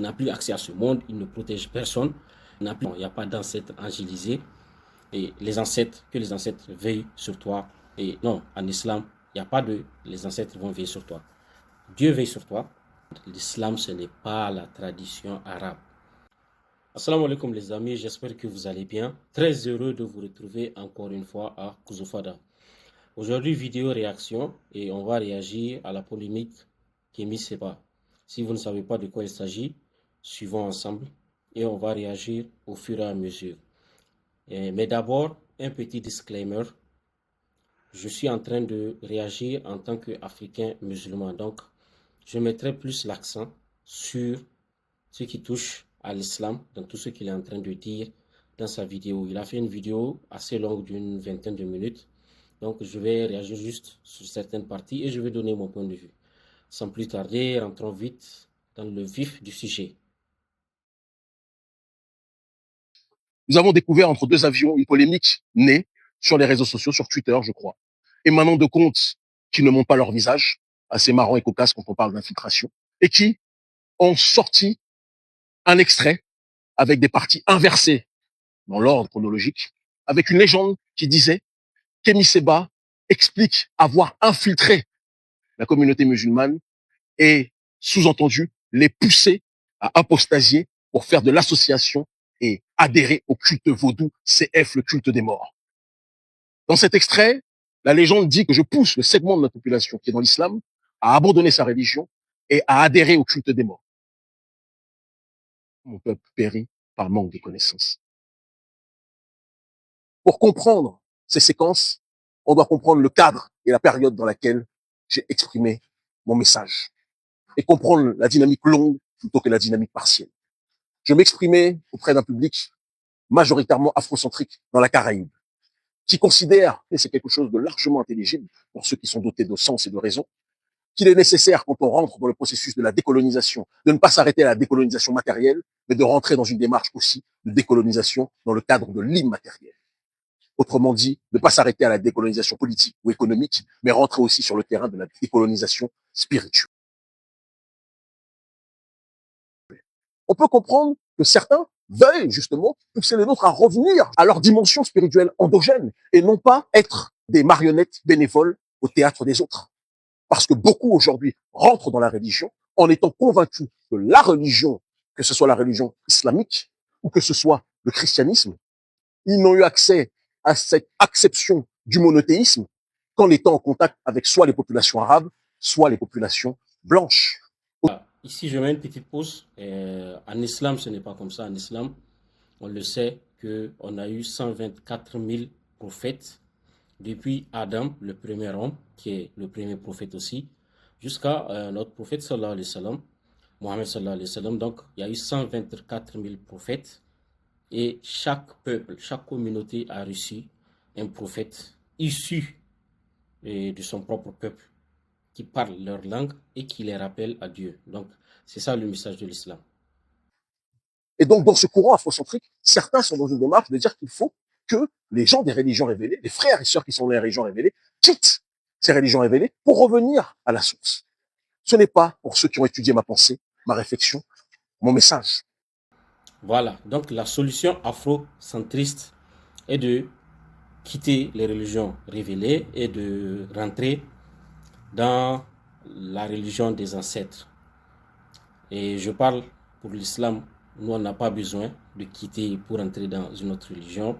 n'a plus accès à ce monde, il ne protège personne, il n'y a pas d'ancêtres angélisés. Et que les ancêtres veillent sur toi. Et non, en islam, il n'y a pas de les ancêtres vont veiller sur toi. Dieu veille sur toi. L'islam, ce n'est pas la tradition arabe. Assalamu alaikum les amis, j'espère que vous allez bien. Très heureux de vous retrouver encore une fois à Kouzoufada. Aujourd'hui, vidéo réaction et on va réagir à la polémique Kémy Seba. Si vous ne savez pas de quoi il s'agit, suivons ensemble et on va réagir au fur et à mesure. Mais d'abord, un petit disclaimer. Je suis en train de réagir en tant qu'Africain musulman. Donc, je mettrai plus l'accent sur ce qui touche à l'islam, dans tout ce qu'il est en train de dire dans sa vidéo. Il a fait une vidéo assez longue d'une vingtaine de minutes. Donc, je vais réagir juste sur certaines parties et je vais donner mon point de vue. Sans plus tarder, rentrons vite dans le vif du sujet. Nous avons découvert entre deux avions une polémique née sur les réseaux sociaux, sur Twitter, je crois, émanant de comptes qui ne montrent pas leur visage, assez marrant et cocasse quand on parle d'infiltration, et qui ont sorti un extrait avec des parties inversées dans l'ordre chronologique, avec une légende qui disait qu'Kémy Seba explique avoir infiltré la communauté musulmane et, sous-entendu, les pousser à apostasier pour faire de l'association et adhérer au culte vaudou, CF, le culte des morts. Dans cet extrait, la légende dit que je pousse le segment de la population qui est dans l'islam à abandonner sa religion et à adhérer au culte des morts. Mon peuple périt par manque de connaissances. Pour comprendre ces séquences, on doit comprendre le cadre et la période dans laquelle j'ai exprimé mon message et comprendre la dynamique longue plutôt que la dynamique partielle. Je m'exprimais auprès d'un public majoritairement afrocentrique dans la Caraïbe, qui considère, et c'est quelque chose de largement intelligible pour ceux qui sont dotés de sens et de raison, qu'il est nécessaire, quand on rentre dans le processus de la décolonisation, de ne pas s'arrêter à la décolonisation matérielle, mais de rentrer dans une démarche aussi de décolonisation dans le cadre de l'immatériel. Autrement dit, ne pas s'arrêter à la décolonisation politique ou économique, mais rentrer aussi sur le terrain de la décolonisation spirituelle. On peut comprendre que certains veuillent justement pousser les nôtres à revenir à leur dimension spirituelle endogène et non pas être des marionnettes bénévoles au théâtre des autres. Parce que beaucoup aujourd'hui rentrent dans la religion en étant convaincus que la religion, que ce soit la religion islamique ou que ce soit le christianisme, ils n'ont eu accès à cette acception du monothéisme qu'en étant en contact avec soit les populations arabes, soit les populations blanches. Ici, je mets une petite pause. En islam, ce n'est pas comme ça. En islam, on le sait qu'on a eu 124 000 prophètes depuis Adam, le premier homme, qui est le premier prophète aussi, jusqu'à notre prophète sallallahu alayhi wa sallam, Mohammed sallallahu alayhi wa sallam. Donc, il y a eu 124 000 prophètes et chaque peuple, chaque communauté a reçu un prophète issu de son propre peuple qui parle leur langue et qui les rappelle à Dieu. Donc, c'est ça le message de l'islam. Et donc, dans ce courant afrocentrique, certains sont dans une démarche de dire qu'il faut que les gens des religions révélées, les frères et sœurs qui sont dans les religions révélées, quittent ces religions révélées pour revenir à la source. Ce n'est pas pour ceux qui ont étudié ma pensée, ma réflexion, mon message. Voilà, donc la solution afrocentriste est de quitter les religions révélées et de rentrer dans la religion des ancêtres. Et je parle pour l'islam, nous on n'a pas besoin de quitter pour entrer dans une autre religion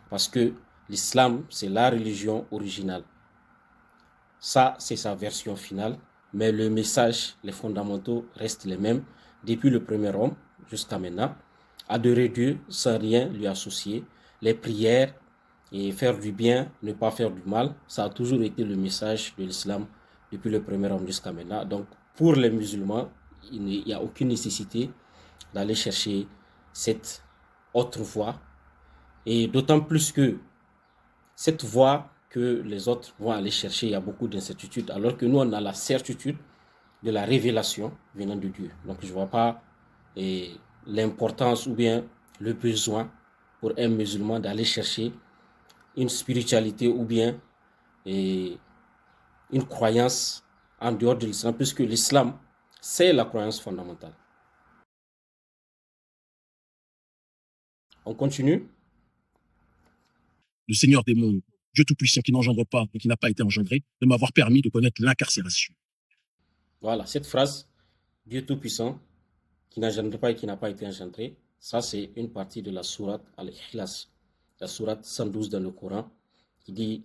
parce que l'islam c'est la religion originale. Ça c'est sa version finale, mais le message, les fondamentaux restent les mêmes depuis le premier homme jusqu'à maintenant. Adorer Dieu sans rien lui associer, les prières et faire du bien, ne pas faire du mal, ça a toujours été le message de l'islam depuis le premier homme jusqu'à maintenant. Donc pour les musulmans, il n'y a aucune nécessité d'aller chercher cette autre voie. Et d'autant plus que cette voie que les autres vont aller chercher, il y a beaucoup d'incertitudes, alors que nous, on a la certitude de la révélation venant de Dieu. Donc je ne vois pas l'importance ou bien le besoin pour un musulman d'aller chercher une spiritualité ou bien une croyance en dehors de l'islam, puisque l'islam, c'est la croyance fondamentale. On continue. Le Seigneur des mondes, Dieu Tout-Puissant qui n'engendre pas et qui n'a pas été engendré, de m'avoir permis de connaître l'incarcération. Voilà, cette phrase, Dieu Tout-Puissant, qui n'engendre pas et qui n'a pas été engendré, ça c'est une partie de la sourate Al-Ikhlas, la sourate 112 dans le Coran, qui dit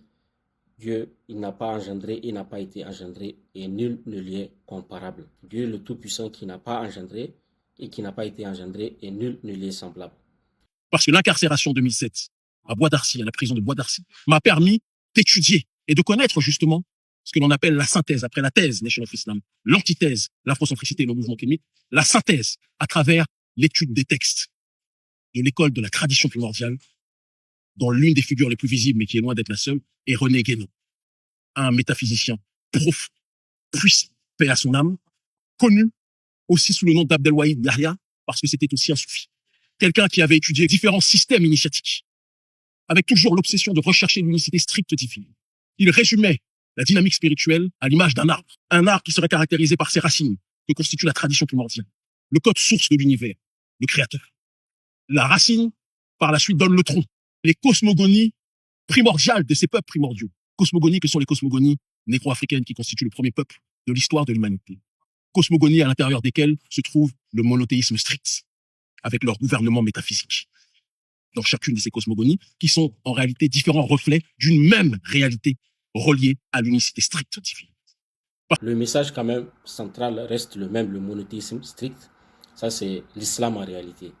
Dieu, il n'a pas engendré, il n'a pas été engendré, et nul ne lui est comparable. Dieu le Tout-Puissant qui n'a pas engendré et qui n'a pas été engendré, et nul ne lui est semblable. Parce que l'incarcération 2007, à Bois d'Arcy, à la prison de Bois d'Arcy, m'a permis d'étudier et de connaître justement ce que l'on appelle la synthèse, après la thèse Nation of Islam, l'antithèse, l'afrocentricité et le mouvement kémite, la synthèse à travers l'étude des textes de l'école de la tradition primordiale, dont l'une des figures les plus visibles, mais qui est loin d'être la seule, est René Guénon, un métaphysicien profond, puissant, paix à son âme, connu aussi sous le nom d'Abdelwahid Yahya, parce que c'était aussi un soufi. Quelqu'un qui avait étudié différents systèmes initiatiques, avec toujours l'obsession de rechercher l'unicité stricte divine. Il résumait la dynamique spirituelle à l'image d'un arbre qui serait caractérisé par ses racines, que constitue la tradition primordiale, le code source de l'univers, le créateur. La racine, par la suite, donne le tronc, les cosmogonies primordiales de ces peuples primordiaux. Cosmogonies que sont les cosmogonies négro-africaines qui constituent le premier peuple de l'histoire de l'humanité. Cosmogonies à l'intérieur desquelles se trouve le monothéisme strict, avec leur gouvernement métaphysique. Dans chacune de ces cosmogonies, qui sont en réalité différents reflets d'une même réalité reliée à l'unicité stricte divine. Le message quand même central reste le même, le monothéisme strict. Ça c'est l'islam en réalité.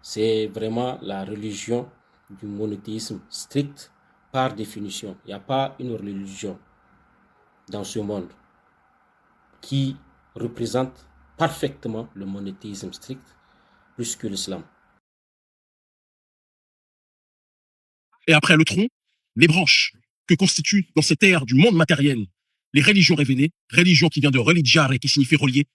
C'est vraiment la religion du monothéisme strict par définition. Il n'y a pas une religion dans ce monde qui représente parfaitement le monothéisme strict plus que l'islam. Et après le tronc, les branches que constituent dans cette ère du monde matériel les religions révélées, religion qui vient de religiare et qui signifie relier,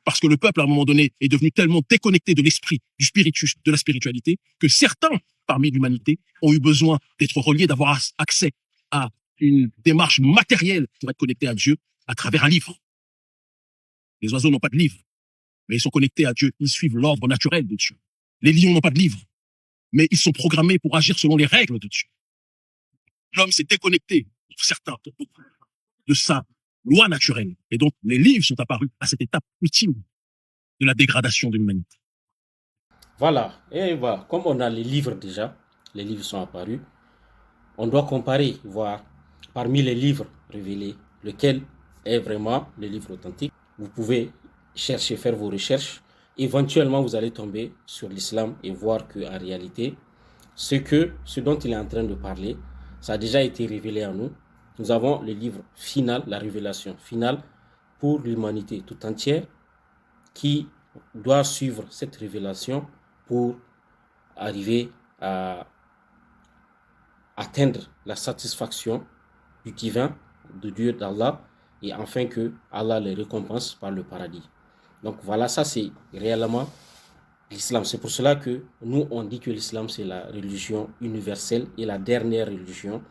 parce que le peuple à un moment donné est devenu tellement déconnecté de l'esprit, du spiritus, de la spiritualité, que certains parmi l'humanité ont eu besoin d'être reliés, d'avoir accès à une démarche matérielle pour être connectés à Dieu à travers un livre. Les oiseaux n'ont pas de livre, mais ils sont connectés à Dieu, ils suivent l'ordre naturel de Dieu. Les lions n'ont pas de livre, mais ils sont programmés pour agir selon les règles de Dieu. L'homme s'est déconnecté, pour certains, pour beaucoup, de sa loi naturelle. Et donc, les livres sont apparus à cette étape ultime de la dégradation de l'humanité. Voilà, et voilà, comme on a les livres déjà, les livres sont apparus, on doit comparer, voir parmi les livres révélés, lequel est vraiment le livre authentique. Vous pouvez chercher, faire vos recherches. Éventuellement, vous allez tomber sur l'islam et voir qu'en réalité, ce dont il est en train de parler, ça a déjà été révélé à nous. Nous avons le livre final, la révélation finale pour l'humanité tout entière qui doit suivre cette révélation pour arriver à atteindre la satisfaction du divin, de Dieu, d'Allah, et enfin que Allah les récompense par le paradis. Donc voilà, ça c'est réellement l'islam. C'est pour cela que nous on dit que l'islam c'est la religion universelle et la dernière religion.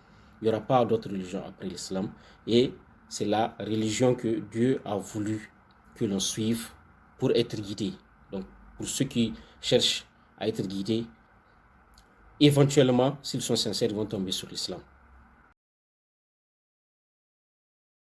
Il n'y aura pas d'autre religion après l'islam. Et c'est la religion que Dieu a voulu que l'on suive pour être guidé. Donc, pour ceux qui cherchent à être guidés, éventuellement, s'ils sont sincères, ils vont tomber sur l'islam.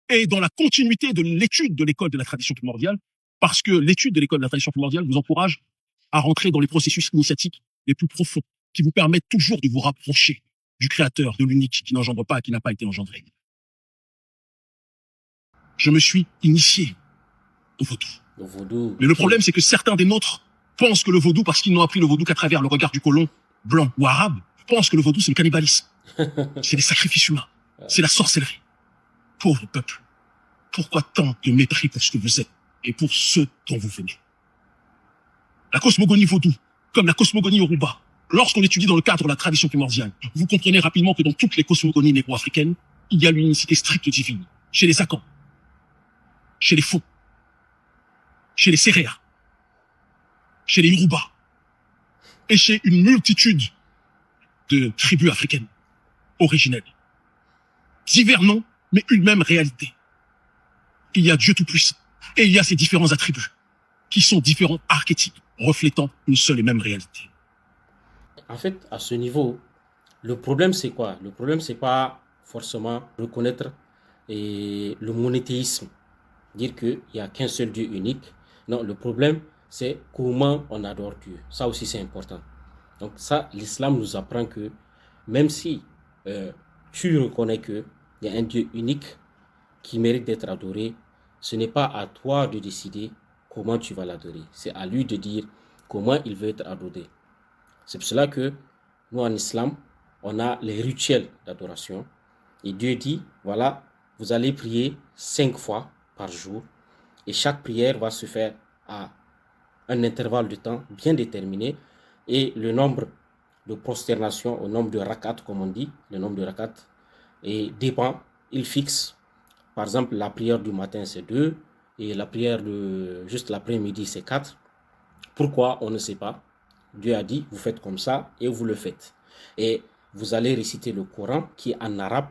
Et dans la continuité de l'étude de l'école de la tradition primordiale, parce que l'étude de l'école de la tradition primordiale vous encourage à rentrer dans les processus initiatiques les plus profonds, qui vous permettent toujours de vous rapprocher du créateur, de l'unique, qui n'engendre pas, qui n'a pas été engendré. Je me suis initié au vaudou. Mais le problème, c'est que certains des nôtres pensent que le vaudou, parce qu'ils n'ont appris le vaudou qu'à travers le regard du colon, blanc ou arabe, pensent que le vaudou, c'est le cannibalisme. C'est les sacrifices humains. C'est la sorcellerie. Pauvre peuple. Pourquoi tant de mépris pour ce que vous êtes et pour ceux dont vous venez? La cosmogonie vaudou, comme la cosmogonie yoruba, lorsqu'on étudie dans le cadre de la tradition primordiale, vous comprenez rapidement que dans toutes les cosmogonies négro-africaines, il y a l'unicité stricte divine. Chez les Akans, chez les Faux, chez les Séréas, chez les Yoruba, et chez une multitude de tribus africaines originelles. Divers noms, mais une même réalité. Il y a Dieu Tout-Puissant, et il y a ces différents attributs, qui sont différents archétypes, reflétant une seule et même réalité. en fait, à ce niveau, le problème, c'est quoi? Le problème, c'est pas forcément reconnaître le monothéisme, dire qu'il n'y a qu'un seul Dieu unique. Non, le problème, c'est comment on adore Dieu. Ça aussi, c'est important. Donc ça, l'islam nous apprend que même si euh, tu reconnais qu'il y a un Dieu unique qui mérite d'être adoré, ce n'est pas à toi de décider comment tu vas l'adorer. C'est à lui de dire comment il veut être adoré. C'est pour cela que nous, en islam, on a les rituels d'adoration. Et Dieu dit, voilà, vous allez prier 5 fois par jour. Et chaque prière va se faire à un intervalle de temps bien déterminé. Et le nombre de prosternations, au nombre de rakats, comme on dit, le nombre de rakats, et dépend, il fixe. Par exemple, la prière du matin, c'est 2, et la prière de juste l'après-midi, c'est 4. Pourquoi? On ne sait pas. Dieu a dit, vous faites comme ça, et vous le faites. Et vous allez réciter le Coran, qui est en arabe.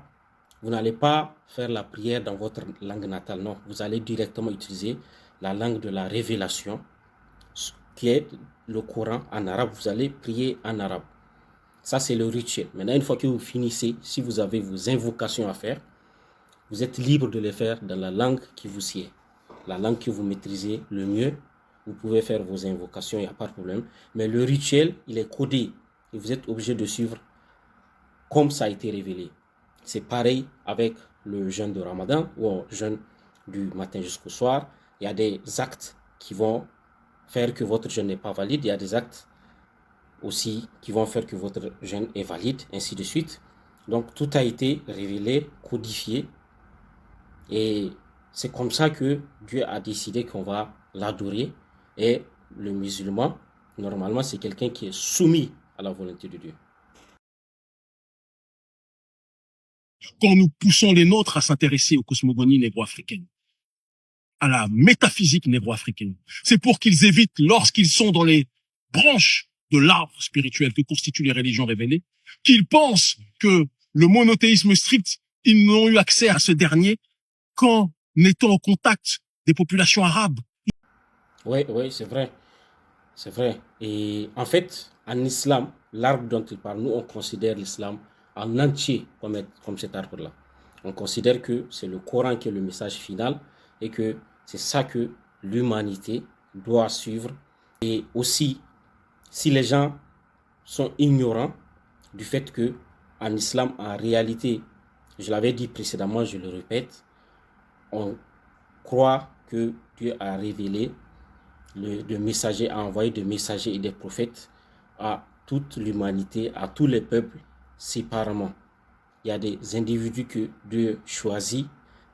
Vous n'allez pas faire la prière dans votre langue natale, non. Vous allez directement utiliser la langue de la révélation, qui est le Coran en arabe. Vous allez prier en arabe. Ça, c'est le rituel. Maintenant, une fois que vous finissez, si vous avez vos invocations à faire, vous êtes libre de les faire dans la langue qui vous sied, la langue que vous maîtrisez le mieux. Vous pouvez faire vos invocations, il n'y a pas de problème. Mais le rituel, il est codé et vous êtes obligé de suivre comme ça a été révélé. C'est pareil avec le jeûne de Ramadan ou un jeûne du matin jusqu'au soir. Il y a des actes qui vont faire que votre jeûne n'est pas valide. Il y a des actes aussi qui vont faire que votre jeûne est valide, ainsi de suite. Donc tout a été révélé, codifié. Et c'est comme ça que Dieu a décidé qu'on va l'adorer. Et le musulman, normalement, c'est quelqu'un qui est soumis à la volonté de Dieu. Quand nous poussons les nôtres à s'intéresser aux cosmogonies négro-africaines, à la métaphysique négro-africaine, c'est pour qu'ils évitent, lorsqu'ils sont dans les branches de l'arbre spirituel que constituent les religions révélées, qu'ils pensent que le monothéisme strict, ils n'ont eu accès à ce dernier qu'en étant au contact des populations arabes. Oui, oui, c'est vrai. C'est vrai. Et en fait, en islam, l'arbre dont il parle, nous, on considère l'islam en entier comme cet arbre-là. On considère que c'est le Coran qui est le message final et que c'est ça que l'humanité doit suivre. Et aussi, si les gens sont ignorants du fait que en islam, en réalité, je l'avais dit précédemment, je le répète, on croit que Dieu a révélé de messagers, a envoyé des messagers et des prophètes à toute l'humanité, à tous les peuples séparément. Il y a des individus que Dieu choisit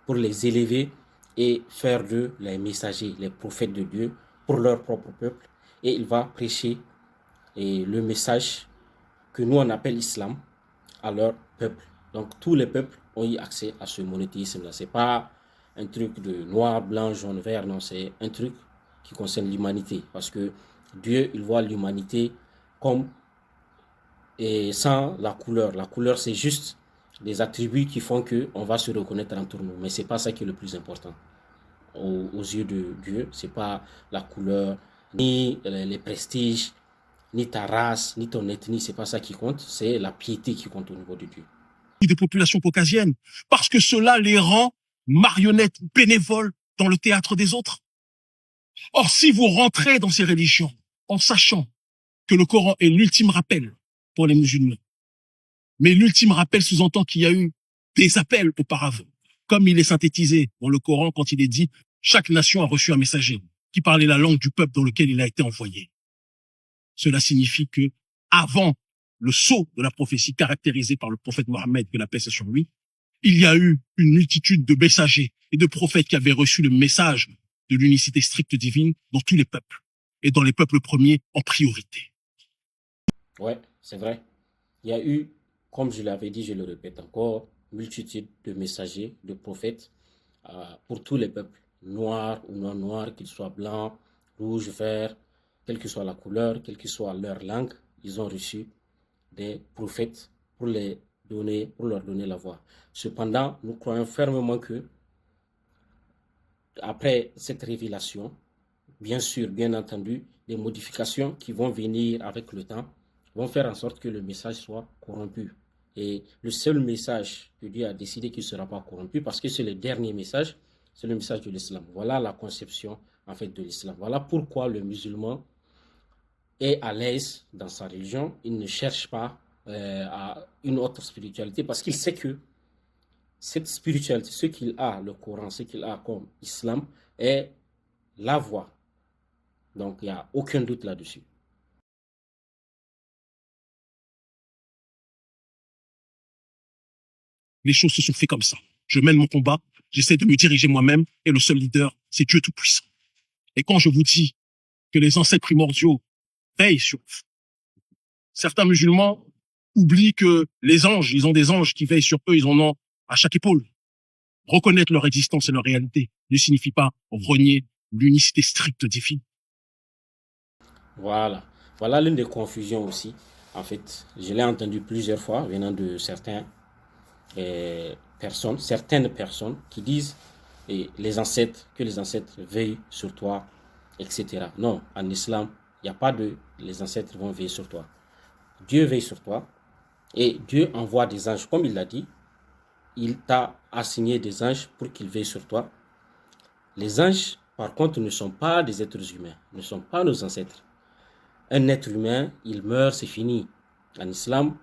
pour les élever et faire d'eux les messagers, les prophètes de Dieu pour leur propre peuple. Et il va prêcher le message que nous on appelle islam à leur peuple. Donc tous les peuples ont eu accès à ce monothéisme-là. Ce n'est pas un truc de noir, blanc, jaune, vert, non, c'est un truc qui concerne l'humanité. Parce que Dieu, il voit l'humanité comme et sans la couleur. La couleur, c'est juste des attributs qui font qu'on va se reconnaître entre nous. Mais ce n'est pas ça qui est le plus important. Aux yeux de Dieu, ce n'est pas la couleur, ni les prestiges, ni ta race, ni ton ethnie, c'est pas ça qui compte, c'est la piété qui compte au niveau de Dieu. Des populations caucasiennes, parce que cela les rend marionnettes bénévoles dans le théâtre des autres. Or, si vous rentrez dans ces religions en sachant que le Coran est l'ultime rappel pour les musulmans, mais l'ultime rappel sous-entend qu'il y a eu des appels auparavant, comme il est synthétisé dans le Coran quand il est dit « Chaque nation a reçu un messager qui parlait la langue du peuple dans lequel il a été envoyé ». Cela signifie que, avant le sceau de la prophétie caractérisé par le prophète Mohammed, que la paix soit sur lui, il y a eu une multitude de messagers et de prophètes qui avaient reçu le message de l'unicité stricte divine dans tous les peuples, et dans les peuples premiers en priorité. Ouais, c'est vrai. Il y a eu, comme je l'avais dit, je le répète encore, multitude de messagers, de prophètes pour tous les peuples, noirs ou non noirs, qu'ils soient blancs, rouges, verts, quelle que soit la couleur, quelle que soit leur langue, ils ont reçu des prophètes pour leur donner la voix. Cependant, nous croyons fermement que après cette révélation, bien sûr, bien entendu, des modifications qui vont venir avec le temps vont faire en sorte que le message soit corrompu. Et le seul message que Dieu a décidé qu'il ne sera pas corrompu, parce que c'est le dernier message, c'est le message de l'islam. Voilà la conception en fait de l'islam. Voilà pourquoi le musulman est à l'aise dans sa religion. Il ne cherche pas à une autre spiritualité parce qu'il sait que cette spiritualité, ce qu'il a, le Coran, ce qu'il a comme islam, est la voie. Donc il n'y a aucun doute là-dessus. Les choses se sont faites comme ça. Je mène mon combat, j'essaie de me diriger moi-même, et le seul leader, c'est Dieu Tout-Puissant. Et quand je vous dis que les ancêtres primordiaux veillent sur vous, certains musulmans oublient que les anges, ils ont des anges qui veillent sur eux, ils en ont à chaque épaule. Reconnaître leur existence et leur réalité ne signifie pas renier l'unicité stricte divine. Voilà. Voilà l'une des confusions aussi. En fait, je l'ai entendu plusieurs fois venant de certaines personnes qui disent que les ancêtres veillent sur toi, etc. Non, en islam, il n'y a pas de les ancêtres vont veiller sur toi. Dieu veille sur toi et Dieu envoie des anges, comme il l'a dit. Il t'a assigné des anges pour qu'ils veillent sur toi. Les anges, par contre, ne sont pas des êtres humains, ne sont pas nos ancêtres. Un être humain, il meurt, c'est fini. En islam,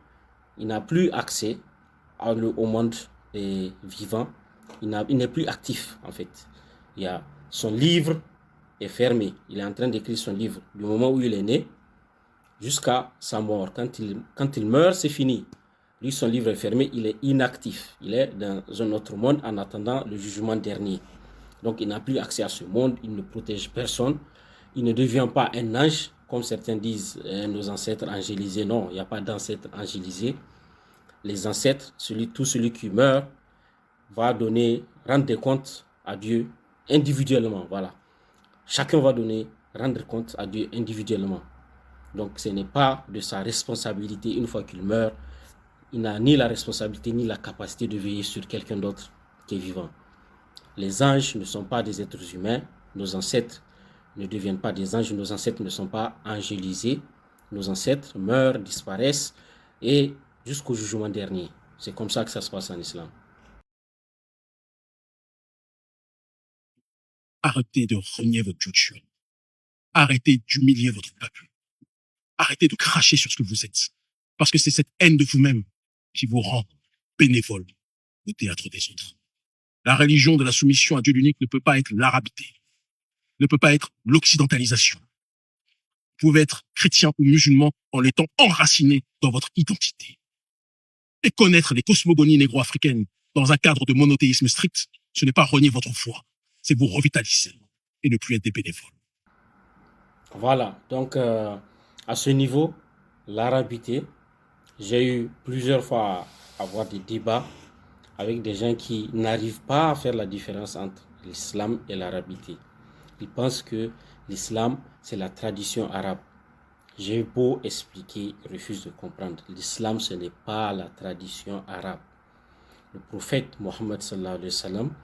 il n'a plus accès au monde des vivants. Il n'est plus actif, en fait. Son livre est fermé. Il est en train d'écrire son livre du moment où il est né jusqu'à sa mort. Quand il meurt, c'est fini. Lui, son livre est fermé, il est inactif. Il est dans un autre monde en attendant le jugement dernier. Donc, il n'a plus accès à ce monde, il ne protège personne. Il ne devient pas un ange, comme certains disent, nos ancêtres angélisés. Non, il n'y a pas d'ancêtres angélisés. Les ancêtres, tout celui qui meurt, va rendre des comptes à Dieu individuellement. Voilà. Chacun va rendre compte à Dieu individuellement. Donc, ce n'est pas de sa responsabilité une fois qu'il meurt. Il n'a ni la responsabilité ni la capacité de veiller sur quelqu'un d'autre qui est vivant. Les anges ne sont pas des êtres humains. Nos ancêtres ne deviennent pas des anges. Nos ancêtres ne sont pas angélisés. Nos ancêtres meurent, disparaissent et jusqu'au jugement dernier. C'est comme ça que ça se passe en islam. Arrêtez de renier votre culture. Arrêtez d'humilier votre peuple. Arrêtez de cracher sur ce que vous êtes. Parce que c'est cette haine de vous-même qui vous rend bénévole au théâtre des autres. La religion de la soumission à Dieu l'unique ne peut pas être l'arabité, ne peut pas être l'occidentalisation. Vous pouvez être chrétien ou musulman en étant enraciné dans votre identité. Et connaître les cosmogonies négro-africaines dans un cadre de monothéisme strict, ce n'est pas renier votre foi, c'est vous revitaliser et ne plus être des bénévoles. Voilà, donc à ce niveau, l'arabité, j'ai eu plusieurs fois à avoir des débats avec des gens qui n'arrivent pas à faire la différence entre l'islam et l'arabité. Ils pensent que l'islam, c'est la tradition arabe. J'ai beau expliquer, ils refusent de comprendre. L'islam, ce n'est pas la tradition arabe. Le prophète Mohammed sallallahu alayhi wa sallam,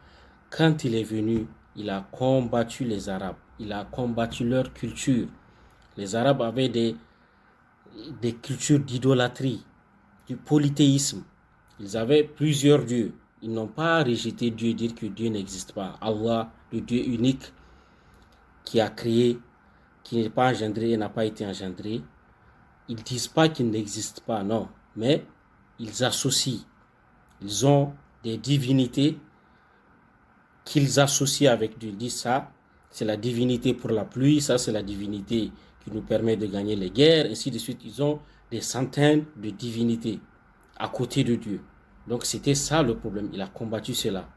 quand il est venu, il a combattu les Arabes. Il a combattu leur culture. Les Arabes avaient des cultures d'idolâtrie, du polythéisme. Ils avaient plusieurs dieux. Ils n'ont pas rejeté Dieu, dire que Dieu n'existe pas. Allah, le Dieu unique qui a créé, qui n'est pas engendré et n'a pas été engendré. Ils ne disent pas qu'il n'existe pas, non. Mais ils associent. Ils ont des divinités qu'ils associent avec Dieu. Ils disent ça, c'est la divinité pour la pluie, ça c'est la divinité qui nous permet de gagner les guerres, ainsi de suite. Ils ont des centaines de divinités à côté de Dieu. Donc c'était ça le problème, il a combattu cela.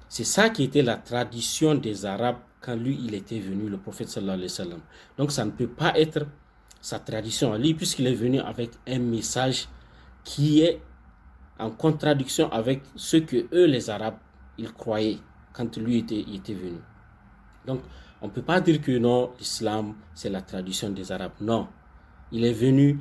C'est ça qui était la tradition des Arabes quand lui il était venu, le prophète sallallahu alayhi wa sallam. Donc ça ne peut pas être sa tradition à lui puisqu'il est venu avec un message qui est en contradiction avec ce que eux les Arabes ils croyaient quand lui était venu. Donc on ne peut pas dire que non, l'islam c'est la tradition des Arabes. Non, il est venu,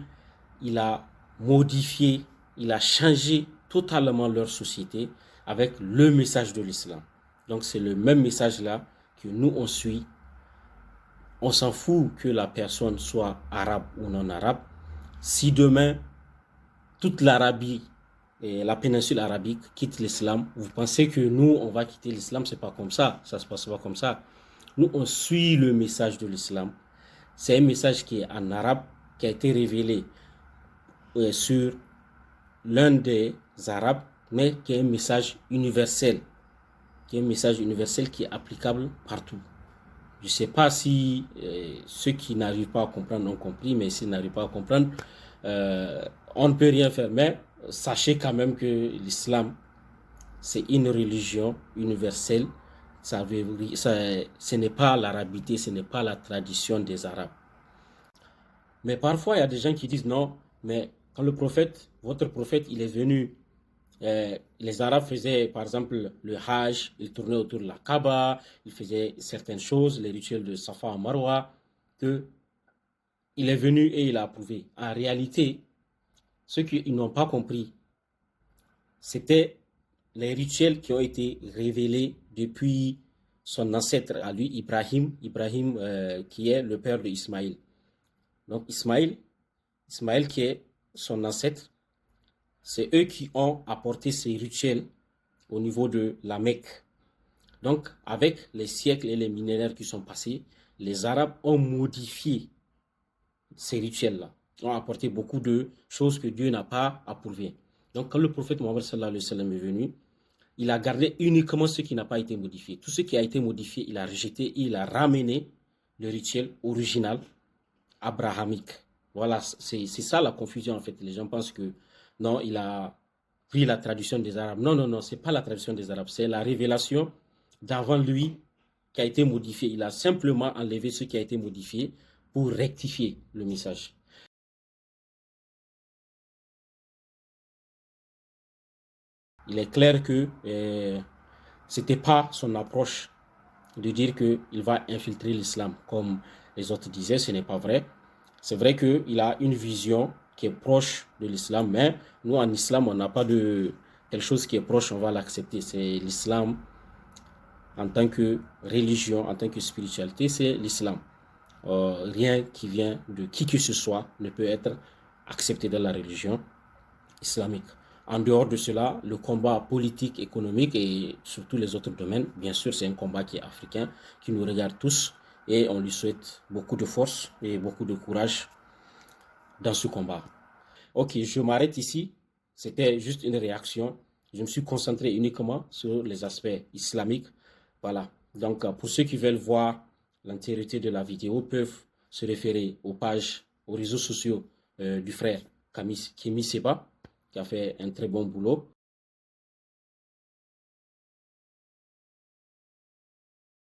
il a modifié, il a changé totalement leur société avec le message de l'islam. Donc c'est le même message là que nous on suit. On s'en fout que la personne soit arabe ou non arabe. Si demain, toute l'Arabie et la péninsule arabique quitte l'islam, vous pensez que nous, on va quitter l'islam? C'est pas comme ça. Ça se passe pas comme ça. Nous, on suit le message de l'islam. C'est un message qui est en arabe, qui a été révélé sur l'un des arabes, mais qui est un message universel, qui est applicable partout. Je ne sais pas si ceux qui n'arrivent pas à comprendre ont compris, mais s'ils n'arrivent pas à comprendre, on ne peut rien faire. Mais sachez quand même que l'islam, c'est une religion universelle. Ce n'est pas l'arabité, ce n'est pas la tradition des Arabes. Mais parfois, il y a des gens qui disent non, mais quand le prophète, votre prophète, il est venu, les Arabes faisaient par exemple le Hajj, ils tournaient autour de la Kaaba, ils faisaient certaines choses, les rituels de Safa et Marwa, que il est venu et il a approuvé. En réalité, ceux qui n'ont pas compris, c'était les rituels qui ont été révélés depuis son ancêtre à lui, Ibrahim, qui est le père d'Ismaïl. Donc Ismaël qui est son ancêtre, c'est eux qui ont apporté ces rituels au niveau de la Mecque. Donc, avec les siècles et les millénaires qui sont passés, les Arabes ont modifié ces rituels-là, ont apporté beaucoup de choses que Dieu n'a pas approuvées. Donc, quand le prophète Mohammed sallallahu alayhi wa sallam est venu, il a gardé uniquement ce qui n'a pas été modifié. Tout ce qui a été modifié, il a rejeté et il a ramené le rituel original abrahamique. Voilà, c'est ça la confusion en fait. Les gens pensent que non, il a pris la tradition des Arabes. Non, non, non, c'est pas la tradition des Arabes, c'est la révélation d'avant lui qui a été modifiée. Il a simplement enlevé ce qui a été modifié pour rectifier le message. Il est clair que c'était pas son approche de dire qu'il va infiltrer l'islam comme les autres disaient, ce n'est pas vrai. C'est vrai qu'il a une vision qui est proche de l'islam, mais nous en islam, on n'a pas de quelque chose qui est proche, on va l'accepter. C'est l'islam en tant que religion, en tant que spiritualité, c'est l'islam. Rien qui vient de qui que ce soit ne peut être accepté dans la religion islamique. En dehors de cela, le combat politique, économique et surtout les autres domaines, bien sûr, c'est un combat qui est africain, qui nous regarde tous et on lui souhaite beaucoup de force et beaucoup de courage dans ce combat. Ok, je m'arrête ici. C'était juste une réaction. Je me suis concentré uniquement sur les aspects islamiques. Voilà. Donc, pour ceux qui veulent voir l'entièreté de la vidéo, peuvent se référer aux pages, aux réseaux sociaux du frère Kémy Séba, qui a fait un très bon boulot.